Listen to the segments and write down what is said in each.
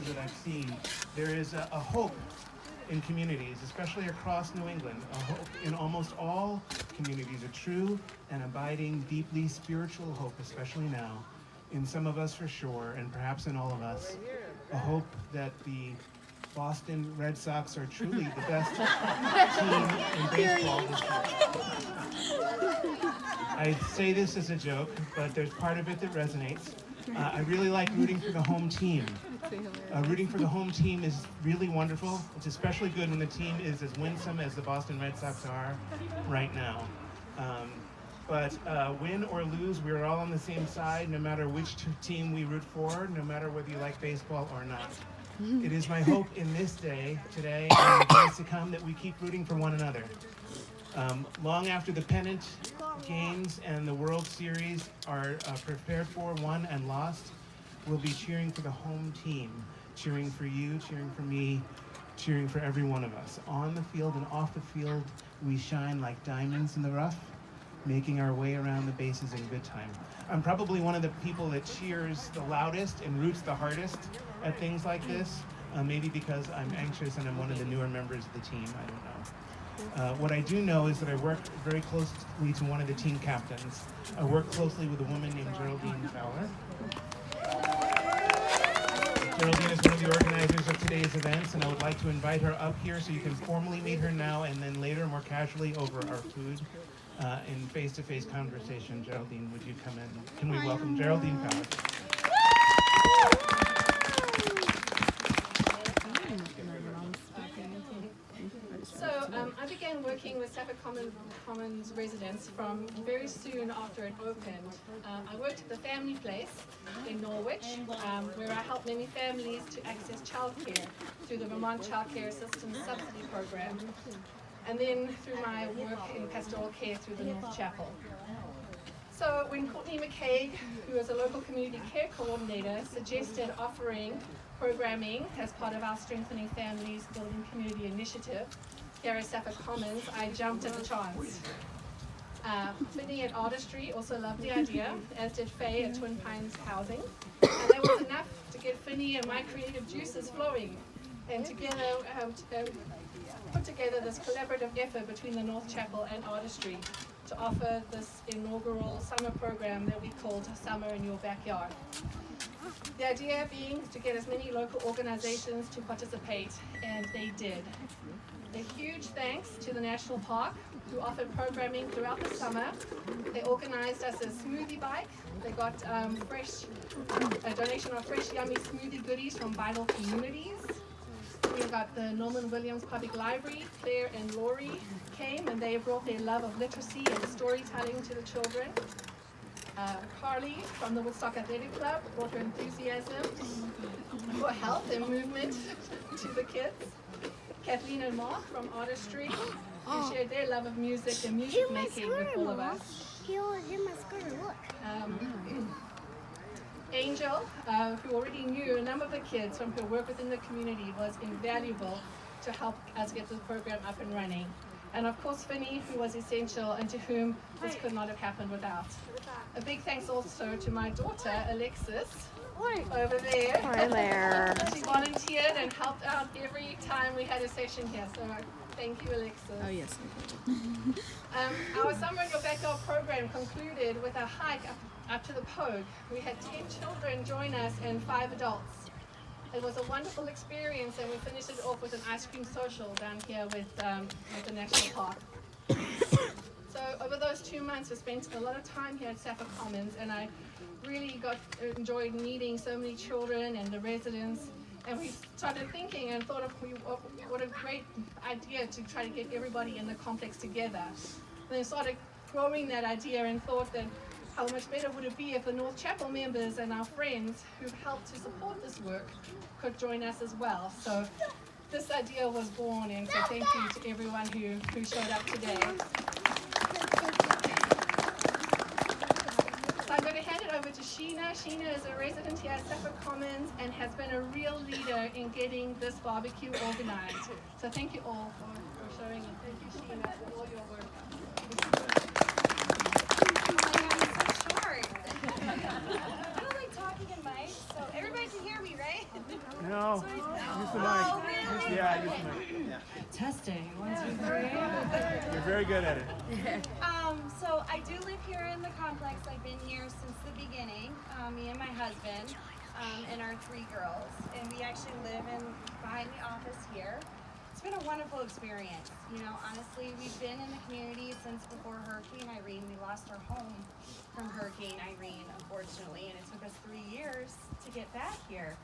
that I've seen, there is a hope in communities, especially across New England, a hope in almost all communities, a true and abiding, deeply spiritual hope, especially now, in some of us for sure, and perhaps in all of us, a hope that the Boston Red Sox are truly the best team in baseball this year. I say this as a joke, but there's part of it that resonates. I really like rooting for the home team. Rooting for the home team is really wonderful. It's especially good when the team is as winsome as the Boston Red Sox are right now. But win or lose, we're all on the same side, no matter which team we root for, no matter whether you like baseball or not. It is my hope in this day, today, and the days to come, that we keep rooting for one another. Long after the pennant games and the World Series are prepared for, won, and lost, we'll be cheering for the home team, cheering for you, cheering for me, cheering for every one of us. On the field and off the field, we shine like diamonds in the rough, making our way around the bases in good time. I'm probably one of the people that cheers the loudest and roots the hardest at things like this, maybe because I'm anxious and I'm one of the newer members of the team, I don't know. What I do know is that I work very closely to one of the team captains. I work closely with a woman named Geraldine Fowler. Geraldine is one of the organizers of today's events, and I would like to invite her up here so you can formally meet her now and then later more casually over our food in face-to-face conversation. Geraldine, would you come in? Can we welcome Geraldine Fowler? So I began working with Safford Commons residents from very soon after it opened. I worked at the Family Place in Norwich, where I helped many families to access childcare through the Vermont Childcare Assistance Subsidy Program, and then through my work in pastoral care through the North Chapel. So when Courtney McCaig, who is a local community care coordinator, suggested offering programming as part of our Strengthening Families Building Community initiative here at Safford Commons, I jumped at the chance. Finney at Artistry also loved the idea, as did Faye at Twin Pines Housing. And that was enough to get Finney and my creative juices flowing, and together put together this collaborative effort between the North Chapel and Artistry to offer this inaugural summer program that we called Summer in Your Backyard. The idea being to get as many local organizations to participate, and they did. A huge thanks to the National Park, who offered programming throughout the summer. They organized us a smoothie bike. They got a donation of fresh, yummy smoothie goodies from vital communities. We got the Norman Williams Public Library. Claire and Lori came, and they brought their love of literacy and storytelling to the children. Carly from the Woodstock Athletic Club brought her enthusiasm for health and movement to the kids. Kathleen and Mark from Artistry, who shared their love of music and music making with all of us. Angel, who already knew a number of the kids from her work within the community, was invaluable to help us get this program up and running. And of course Finney, who was essential and to whom this could not have happened without. A big thanks also to my daughter, Alexis, over there. Hi there. She volunteered and helped out every time we had a session here, so thank you, Alexis. Oh, yes. Our Summer in Your Backyard program concluded with a hike up to the Pogue. We had 10 children join us and 5 adults. It was a wonderful experience, and we finished it off with an ice cream social down here with the National Park. So over those 2 months, we spent a lot of time here at Safford Commons, and I really enjoyed meeting so many children and the residents. And we started thinking and thought of what a great idea to try to get everybody in the complex together. And then started growing that idea and thought that how much better would it be if the North Chapel members and our friends who've helped to support this work could join us as well. So this idea was born, and so thank you to everyone who showed up today. So I'm going to hand it over to Sheena. Sheena is a resident here at Safford Commons and has been a real leader in getting this barbecue organized. So thank you all for showing up. Thank you, Sheena, for all your work. I don't like talking in mics, so Everybody can hear me, right? No. Use the mic. Yeah, use the mic. Testing. 1, 2, 3. You're very good at it. So I do live here in the complex. I've been here since the beginning. Me and my husband, and our 3 girls. And we actually live behind the office here. It's been a wonderful experience. You know, honestly, we've been in the community since before Hurricane Irene. We lost our home from Hurricane Irene, unfortunately, and it took us 3 years to get back here.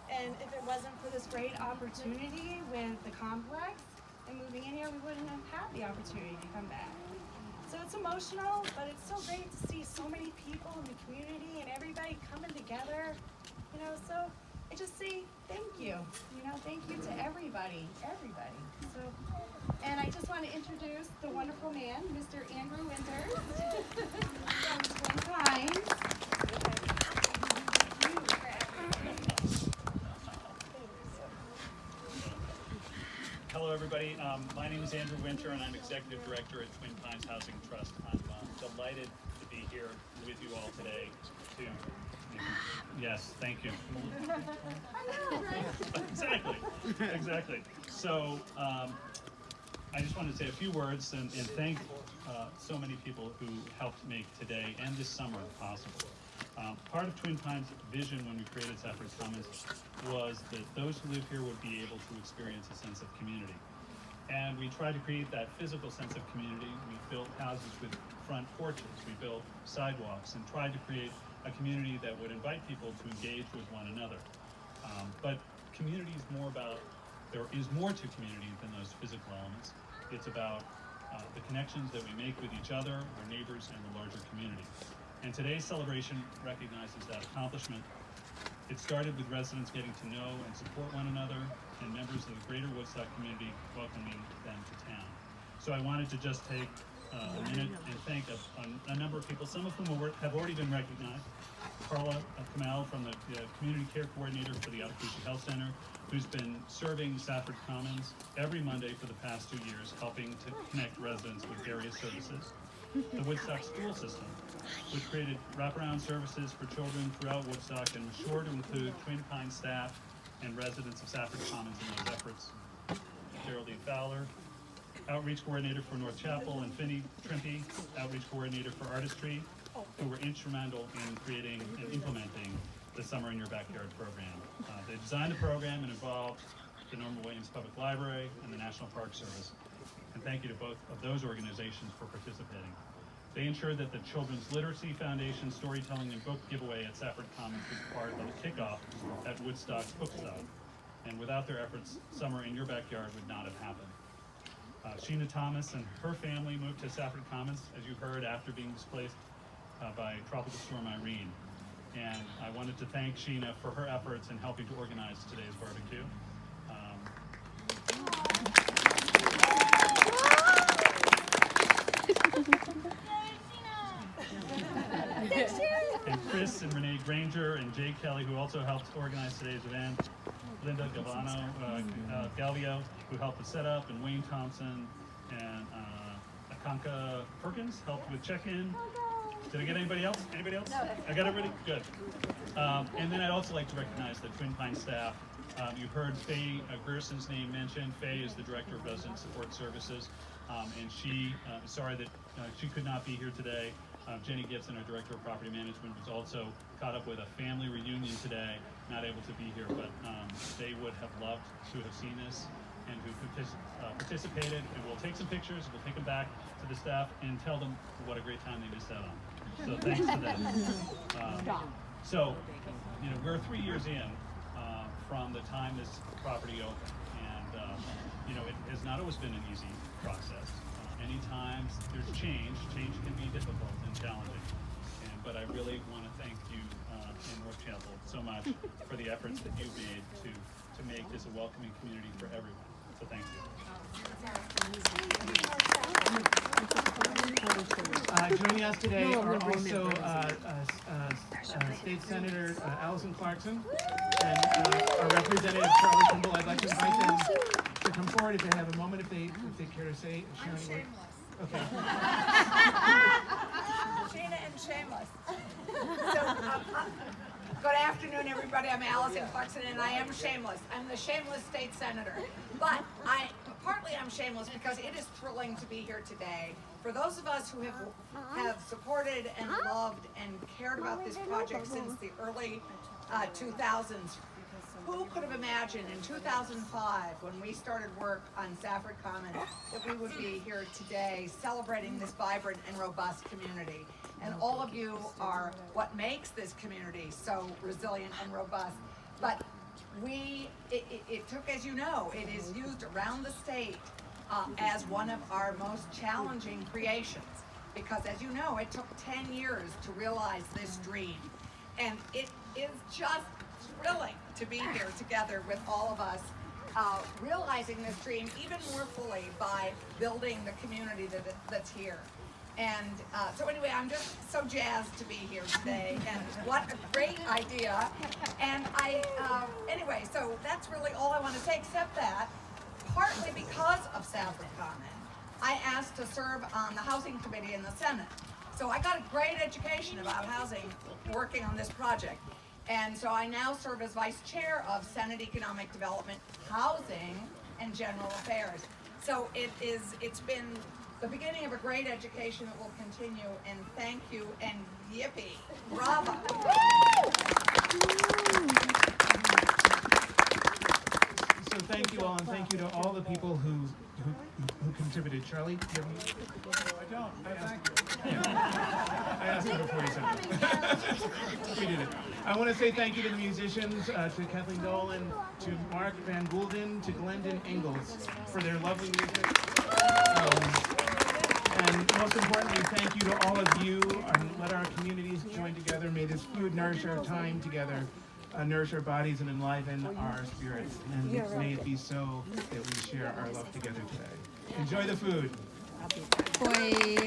And if it wasn't for this great opportunity with the complex and moving in here, we wouldn't have had the opportunity to come back. So it's emotional, but it's so great to see so many people in the community and everybody coming together, you know, so I just say thank you, thank you to everybody. So, and I just want to introduce the wonderful man, Mr. Andrew Winters from Twin Pines. Hello, everybody. My name is Andrew Winter, and I'm Executive Director at Twin Pines Housing Trust. I'm delighted to be here with you all today. Yes, thank you. Exactly. So I just wanted to say a few words and thank so many people who helped make today and this summer possible. Part of Twin Pines' vision when we created Safford Commons was that those who live here would be able to experience a sense of community. And we tried to create that physical sense of community. We built houses with front porches. We built sidewalks and tried to create a community that would invite people to engage with one another. But community is there is more to community than those physical elements. It's about the connections that we make with each other, our neighbors, and the larger community. And today's celebration recognizes that accomplishment. It started with residents getting to know and support one another, and members of the greater Woodstock community welcoming them to town. So I wanted to just take a minute and thank a number of people, some of whom have already been recognized. Carla Kamal from the Community Care Coordinator for the Outpatient Health Center, who's been serving Safford Commons every Monday for the past 2 years, helping to connect residents with various services. The Woodstock school system, which created wraparound services for children throughout Woodstock and was sure to include Twin Pines staff and residents of Safford Commons in those efforts. Geraldine Fowler, Outreach Coordinator for North Chapel, and Finney Trimpey, Outreach Coordinator for Artistry, who were instrumental in creating and implementing the Summer in Your Backyard program. They designed the program and involved the Norman Williams Public Library and the National Park Service. And thank you to both of those organizations for participating. They ensured that the Children's Literacy Foundation storytelling and book giveaway at Safford Commons was part of the kickoff at Woodstock's Bookstop. And without their efforts, Summer in Your Backyard would not have happened. Sheena Thomas and her family moved to Safford Commons, as you heard, after being displaced by Tropical Storm Irene. And I wanted to thank Sheena for her efforts in helping to organize today's barbecue. And Chris and Renee Granger and Jay Kelly, who also helped organize today's event. Linda Galvio, who helped with setup, and Wayne Thompson and Akanka Perkins helped with check-in. Did I get anybody else? Anybody else? No. I got everybody? Good. And then I'd also like to recognize the Twin Pines staff. You heard Faye Gerson's name mentioned. Faye is the Director of Resident Support Services, and she is sorry that she could not be here today. Jenny Gibson, our Director of Property Management, was also caught up with a family reunion today, not able to be here, but they would have loved to have seen this and who participated. And we'll take some pictures, we'll take them back to the staff and tell them what a great time they missed out on. So thanks to them. So, we're 3 years in from the time this property opened, and it has not always been an easy process. Many times there's change can be difficult and challenging, but I really want to thank you in North Chapel so much for the efforts that you've made to make this a welcoming community for everyone. So thank you. Joining us today are also State Senator Allison Clarkson and our Representative Charlie Kimball. I'd like to invite them to come forward if they have a moment, if they care to say. I'm shameless. Okay. Sheena and shameless. So Good afternoon, everybody. I'm Allison Clarkson, and I am shameless. I'm the shameless state senator. But partly I'm shameless because it is thrilling to be here today. For those of us who have supported and loved and cared about this project since the early 2000s, who could have imagined in 2005, when we started work on Safford Common, that we would be here today celebrating this vibrant and robust community? And all of you are what makes this community so resilient and robust. But it took, as you know, it is used around the state as one of our most challenging creations. Because as you know, it took 10 years to realize this dream. And it is just thrilling to be here together with all of us, realizing this dream even more fully by building the community that's here. And so anyway, I'm just so jazzed to be here today, and what a great idea. And anyway, so that's really all I want to say, except that partly because of Safford Common, I asked to serve on the Housing Committee in the Senate. So I got a great education about housing working on this project. And so I now serve as Vice Chair of Senate Economic Development, Housing, and General Affairs. So it's been the beginning of a great education that will continue, and thank you, and yippee, bravo. So thank you all, and thank you to all the people who contributed. Charlie? Do you have I don't. I thank you. I asked you before you said it. We did it. I want to say thank you to the musicians, to Kathleen Dolan, to Mark Van Goulden, to Glendon Ingalls for their lovely music. And most importantly, thank you to all of you. Let our communities join together. May this food nourish our time together, nourish our bodies, and enliven our spirits. And may it be so that we share our love together today. Enjoy the food. Boy.